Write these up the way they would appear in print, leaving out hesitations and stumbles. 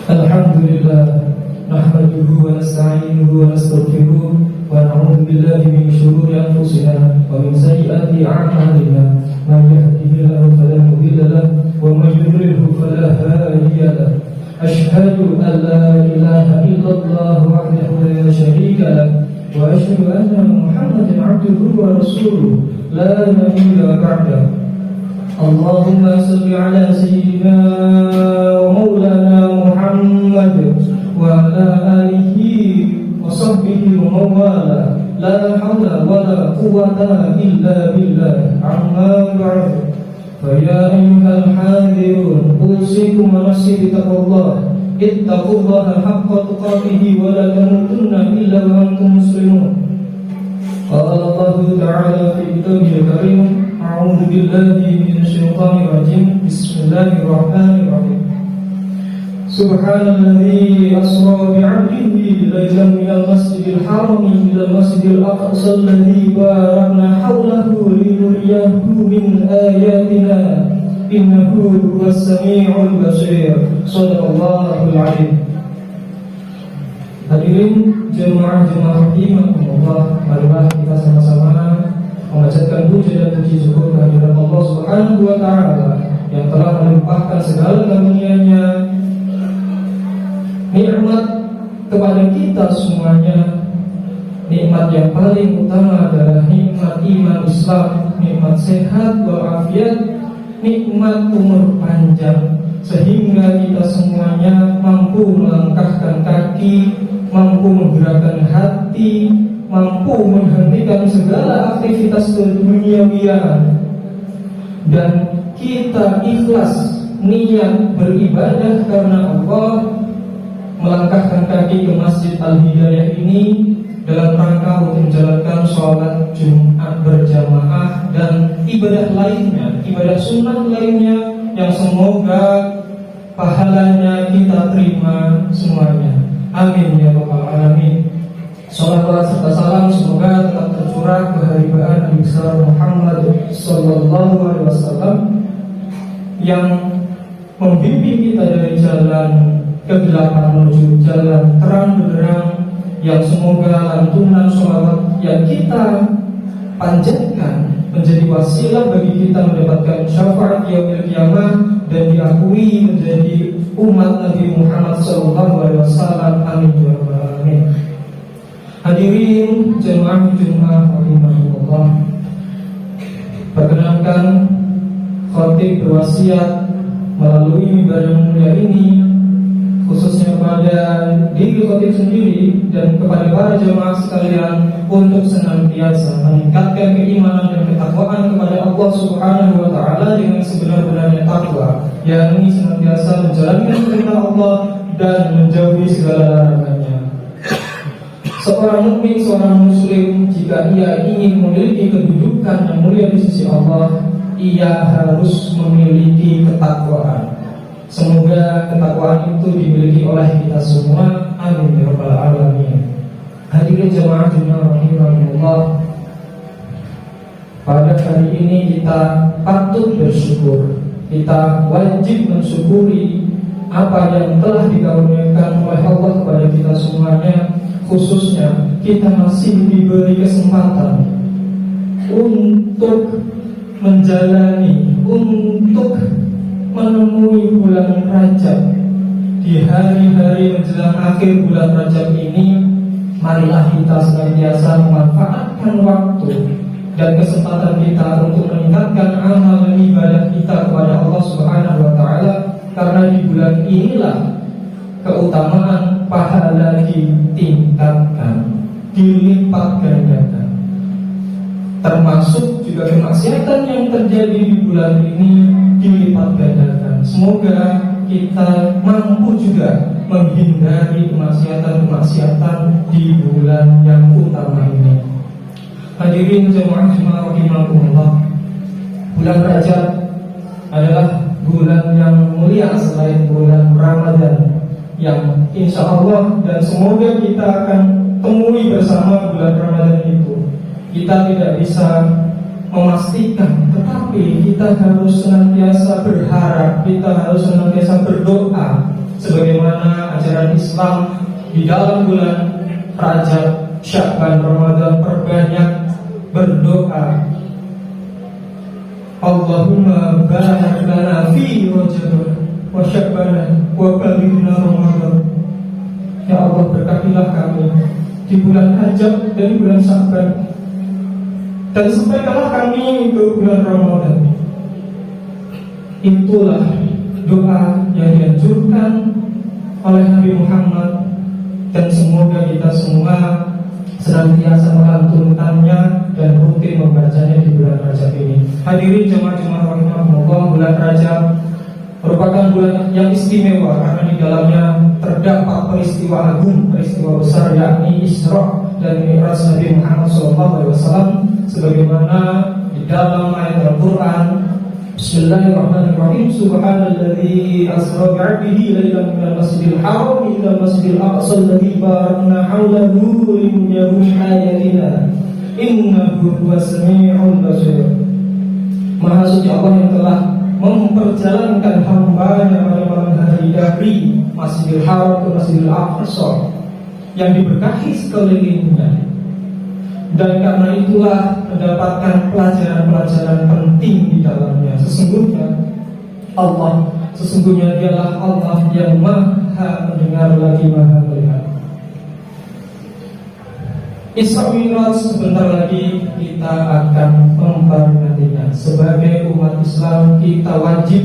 Alhamdulillah, nahmaduhu wa nasta'inuhu wa nastaghfiruh wa na'udzu billahi min shururi anfusina wa min sayyiati a'malina. Man yahdihillahu fala mudilla lahu wa man yudlilhu fala hadiya lahu. Ashhadu an la ilaha illallah wahdahu la syarika lahu wa ashhadu anna Muhammadan 'abduhu wa rasuluh la nabiyya ba'dahu. Allahumma salli ala sayyidina wa maulana Muhammad wa ala alihi wa sahbihi wa mawala. La hawla wa la quwwata illa billah. Amma ba'du. Fa ya ayyuhal hadirun, usikum wa nafsi bitaqwallah. Ittaqullaha haqqa tuqatih wa la tamutunna illa wa antum muslimun. Qala Allah ta'ala fi kitabihil karim, a'udzu billahi minasyaitonir rajim. Bismillahirrahmanirrahim. Subhanalladzi asra bi'abdihi laylan minal masjidil harami ilal masjidil aqsa alladzi barakna hawlahu linuriyahu min ayatina innahu huwas sami'ul basir. Shadaqallahul 'azim. Hadirin jemaah-jemaah rahimakumullah, marilah kita sama-sama memanjatkan puji dan puji syukur kehadirat Allah Subhanahu wa taala yang telah melimpahkan segala karunia-Nya, nikmat kepada kita semuanya. Nikmat yang paling utama adalah nikmat iman Islam, nikmat sehat walafiat, nikmat umur panjang, sehingga kita semuanya mampu melangkahkan kaki, mampu menggerakkan hati, mampu menghentikan segala aktivitas keduniawian, dan kita ikhlas niat beribadah karena Allah, melangkahkan kaki ke Masjid Al-Hidayah ini dalam rangka untuk menjalankan sholat Jumat berjamaah dan ibadah lainnya, ibadah sunnah lainnya yang semoga pahalanya kita terima semuanya. Amin ya rabbal alamin. Salawat serta salam semoga tetap tercurah keharibaan Nabi besar Muhammad sallallahu alaihi wasallam yang membimbing kita dari jalan kegelapan menuju jalan terang benderang, yang semoga lantunan salawat yang kita panjatkan menjadi wasilah bagi kita mendapatkan syafaat yaumil qiyamah dan diakui menjadi umat Nabi Muhammad sallallahu alaihi wasallam. Amin ya rabbal alamin. Hadirin jemaah rahimahullah, perkenankan khatib berwasiat melalui ibadah mulia ini khususnya kepada diri khatib sendiri dan kepada para jemaah sekalian untuk senantiasa meningkatkan keimanan dan ketakwaan kepada Allah Subhanahu wa taala dengan sebenar-benarnya takwa, yakni senantiasa menjalankan perintah Allah dan menjauhi segala larangannya. Seorang mukmin, seorang muslim, jika ia ingin memiliki kedudukan yang mulia di sisi Allah, ia harus memiliki ketakwaan. Semoga ketakwaan itu dimiliki oleh kita semua. Amin ya rabbal alamin. Hadirin jemaah rahimahullah, pada hari ini kita patut bersyukur. Kita wajib mensyukuri apa yang telah dikaruniakan oleh Allah kepada kita semuanya. Khususnya kita masih diberi kesempatan untuk menjalani, untuk menemui bulan Rajab. Di hari-hari menjelang akhir bulan Rajab ini, marilah kita senantiasa memanfaatkan waktu dan kesempatan kita untuk meningkatkan amal dan ibadah kita kepada Allah Subhanahu wa taala, karena di bulan inilah keutamaan pahala ditingkatkan, dilipat gandakan. Termasuk juga kemaksiatan yang terjadi di bulan ini dilipat gandakan. Semoga kita mampu juga menghindari kemaksiatan-kemaksiatan di bulan yang utama ini. Hadirin jemaah rahimahumullah, bulan Rajab adalah bulan yang mulia selain bulan Ramadan, yang insya Allah dan semoga kita akan temui bersama bulan Ramadan itu. Kita tidak bisa memastikan, tetapi kita harus senantiasa berharap, kita harus senantiasa berdoa, sebagaimana umat Islam di dalam bulan Rajab, Sya'ban, Ramadan perbanyak berdoa. Allahumma barik lana fi Rajab wa Sya'ban wa balighna Ramadan. Ya Allah, berkatilah kami di bulan Rajab dan di bulan Sya'ban, dan sampaikanlah kami ke bulan Ramadan. Itulah doa yang dianjurkan oleh Nabi Muhammad, dan semoga kita semua senantiasa melantunkannya dan rutin membacanya di bulan Rajab ini. Hadirin jemaah-jemaah rahimahumullah, bulan Rajab merupakan bulan yang istimewa karena di dalamnya terdapat peristiwa agung, peristiwa besar, yakni Isra dan Mi'raj Nabi Muhammad SAW, sebagaimana di dalam ayat Al-Quran. Bismillahirrahmanirrahim. Subhanalladzi asra bi'abdihi lailan minal masjidil haram ilal masjidil aqsa alladzi barakna haulahu linuriyahu min ayatina innahu huwas sami'ul basir. Maha suci Allah yang telah memperjalankan hamba-Nya pada malam hari dari Masjidil Haram ke Masjidil Aqsa yang diberkahi sekelilingnya, dan karena itulah mendapatkan pelajaran-pelajaran penting di dalamnya. Sesungguhnya Dialah Allah yang Maha mendengar lagi Maha melihat. Isra Mi'raj sebentar lagi kita akan memperingatinya. Sebagai umat Islam, kita wajib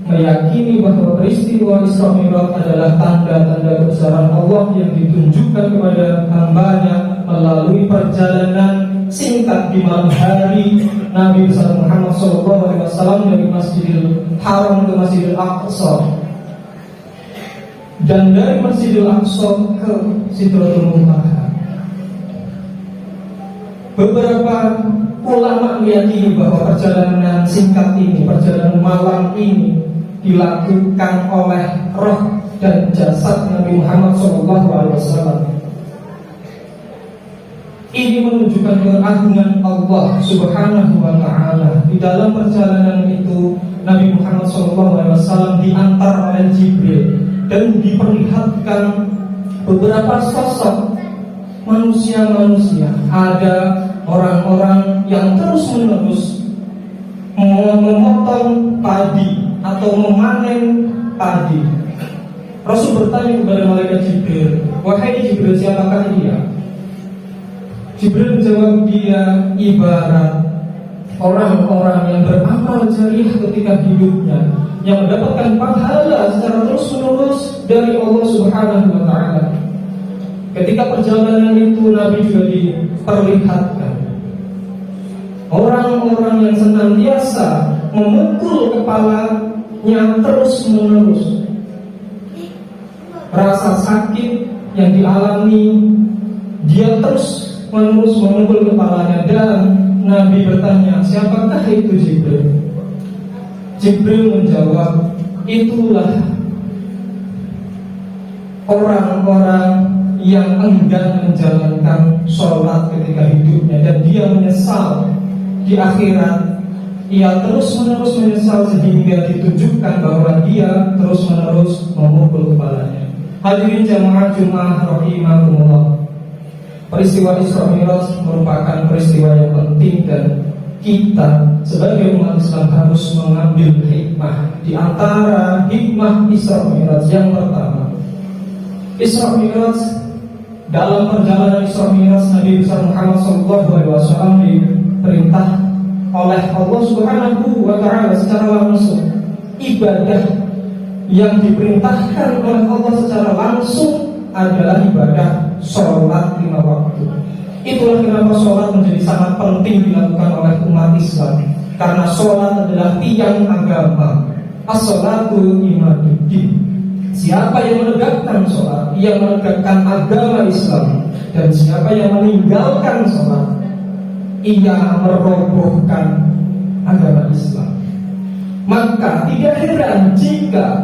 meyakini bahwa peristiwa Isra Mi'raj adalah tanda-tanda kebesaran Allah yang ditunjukkan kepada hamba-Nya melalui perjalanan singkat di malam hari Nabi besar Muhammad SAW dari Masjidil Haram ke Masjidil Aqsa, dan dari Masjidil Aqsa ke Sidratul Muntaha. Beberapa ulama meyakini bahwa perjalanan singkat ini, perjalanan malam ini dilakukan oleh roh dan jasad Nabi Muhammad SAW. Ini menunjukkan keagungan Allah Subhanahu wa Ta'ala. Di dalam perjalanan itu Nabi Muhammad SAW diantar oleh Jibril dan diperlihatkan beberapa sosok manusia-manusia. Ada orang-orang yang terus-menerus memotong padi atau memanen padi. Rasul bertanya kepada malaikat Jibril, "Wahai Jibril, siapakah dia?" Jibril menjawab, "Dia ibarat orang-orang yang beramal jariah ketika hidupnya, yang mendapatkan pahala secara terus-menerus dari Allah Subhanahu wa Ta'ala." Ketika perjalanan itu Nabi juga diperlihatkan orang-orang yang senantiasa memukul kepalanya terus-menerus. Rasa sakit yang dialami, dia terus-menerus memukul kepalanya, dan Nabi bertanya, "Siapakah itu Jibril?" Jibril menjawab, "Itulah orang-orang yang enggan menjalankan sholat ketika hidupnya, dan dia menyesal di akhirat. Ia terus-menerus menyesal sehingga ditunjukkan bahwa dia terus-menerus memukul kepalanya." Hadirin jamaah Jumat rahimahumullah, peristiwa Isra Mi'raj merupakan peristiwa yang penting, dan kita sebagai umat Islam harus mengambil hikmah. Di antara hikmah Isra Mi'raj yang pertama, Isra Mi'raj, dalam perjalanan Isra Mi'raj Nabi besar Muhammad SAW diperintah oleh Allah Subhanahu wa Ta'ala secara langsung. Ibadah yang diperintahkan oleh Allah secara langsung adalah ibadah sholat 5 waktu. Itulah kenapa sholat menjadi sangat penting dilakukan oleh umat Islam, karena sholat adalah tiang agama. As-sholatu imaduddin. Siapa yang menegakkan sholat, ia menegakkan agama Islam, dan siapa yang meninggalkan sholat, ia merobohkan agama Islam. Maka tidak heran jika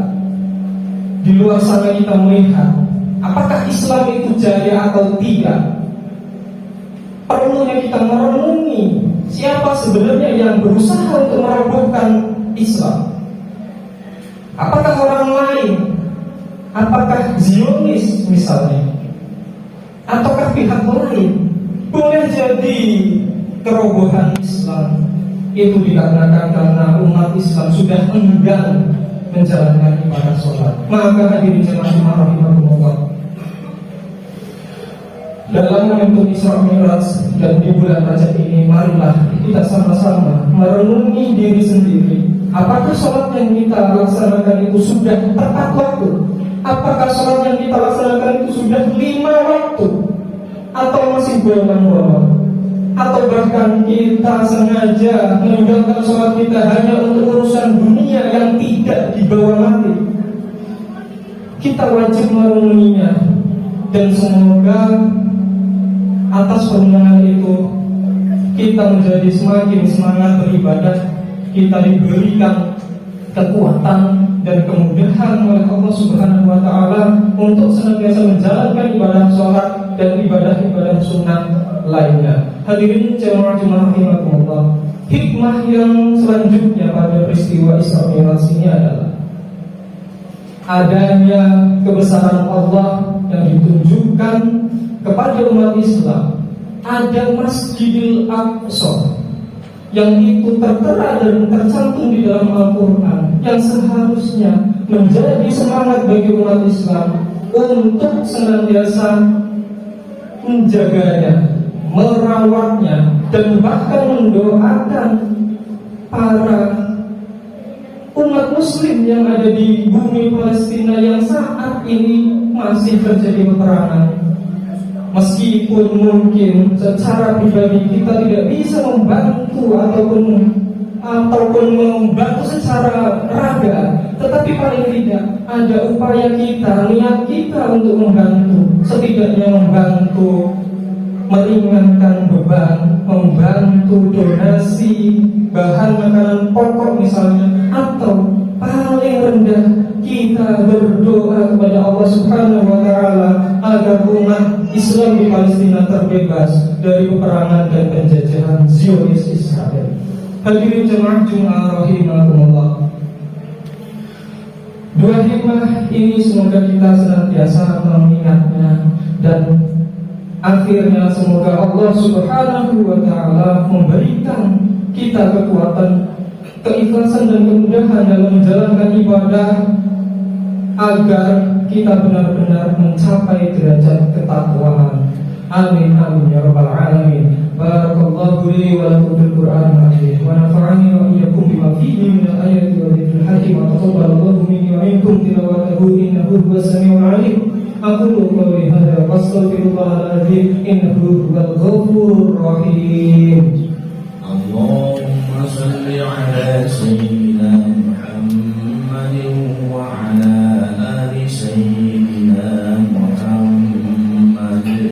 di luar sana kita melihat apakah Islam itu jaya atau tidak. Perlunya kita merenungi siapa sebenarnya yang berusaha untuk merobohkan Islam. Apakah orang lain Apakah Zionis misalnya, ataukah pihak lain? Boleh jadi kerobohan Islam itu dikarenakan karena umat Islam sudah enggan menjalankan ibadah sholat. Maka hadirin jemaah rahimahumullah, dalam momentum Isra Mi'raj dan di bulan Rajab ini, marilah kita sama-sama merenungi diri sendiri. Apakah sholat yang kita laksanakan itu sudah tepat waktu? Apakah sholat yang kita laksanakan itu sudah 5 waktu? Atau masih bolong-bolong? Atau bahkan kita sengaja meninggalkan sholat kita hanya untuk urusan dunia yang tidak dibawa mati? Kita wajib merenunginya. Dan semoga atas perenungan itu kita menjadi semakin semangat beribadah, kita diberikan kekuatan dan kemudahan oleh Allah Subhanahu wa Ta'ala untuk senantiasa menjalankan ibadah sholat dan ibadah-ibadah sunnah lainnya. Hadirin jemaah rahimahumullah, hikmah yang selanjutnya pada peristiwa Isra Mi'raj ini adalah adanya kebesaran Allah yang ditunjukkan kepada umat Islam. Ada Masjidil Aqsa yang itu tertera dan tercantum di dalam Al-Quran, yang seharusnya menjadi semangat bagi umat Islam untuk senantiasa menjaganya, merawatnya, dan bahkan mendoakan para umat muslim yang ada di bumi Palestina yang saat ini masih terjadi peperangan. Meskipun mungkin secara pribadi kita tidak bisa membantu ataupun membantu secara raga, tetapi paling tidak ada upaya kita, niat kita untuk membantu, setidaknya membantu meringankan beban, membantu donasi bahan makanan pokok misalnya, atau paling rendah kita berdoa kepada Allah Subhanahu wa Ta'ala agar umat Islam di Palestina terbebas dari peperangan dan penjajahan Zionis Israel. Hadirin jemaah rahimahumullah, dua hikmah ini semoga kita senantiasa mengingatnya, dan akhirnya semoga Allah Subhanahu wa Ta'ala memberikan kita kekuatan, keikhlasan dan kemudahan dalam menjalankan ibadah agar kita benar-benar mencapai derajat ketakwaan. Amin amin ya rabbal alamin. Barakallahu li wa lakum fil Qur'anil azim wa nafa'ani wa iyyakum bima fihi min al-ayati wa dhikril hakim wa taqabbalallahu minni wa minkum tilawatahu innahu huwas samiul alim. Aqulu qawli hadza wa astaghfirullahal azim innahu huwal ghafurur rahim. Allahumma salli ala sayyidina Muhammadin wa ala